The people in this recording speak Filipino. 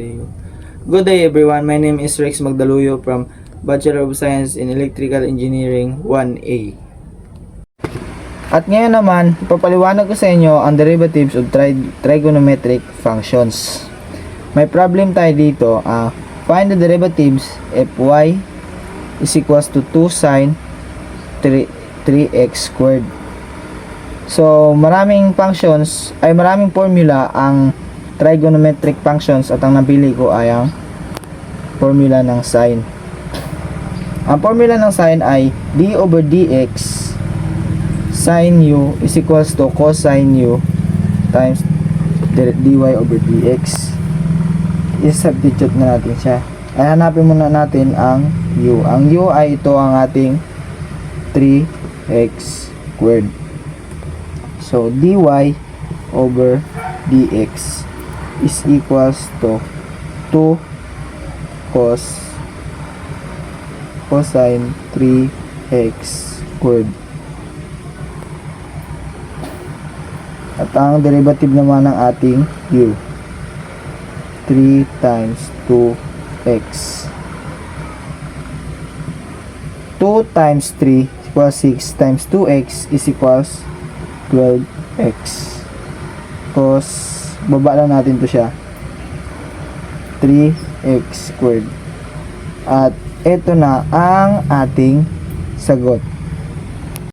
Good day everyone, my name is Rex Magdaluyo from Bachelor of Science in Electrical Engineering 1A. At ngayon naman, ipapaliwanag ko sa inyo ang derivatives of trigonometric functions. May problem tayo dito, find the derivatives fy is equals to 2 sine 3x squared. So, maraming formula ang trigonometric functions at ang napili ko ay ang formula ng sine. Ang formula ng sine ay d over dx sine u is equals to cosine u times dy over dx. I-substitute na natin siya. Ay hanapin muna natin ang u. Ang u ay ito ang ating 3x squared. So dy over dx is equals to 2 cosine 3x squared. At ang derivative naman ng ating u, 3 times 2x. 2 times 3 equals 6 times 2x is equals 12x. Cos baba lang natin to siya, 3x squared. At ito na ang ating sagot.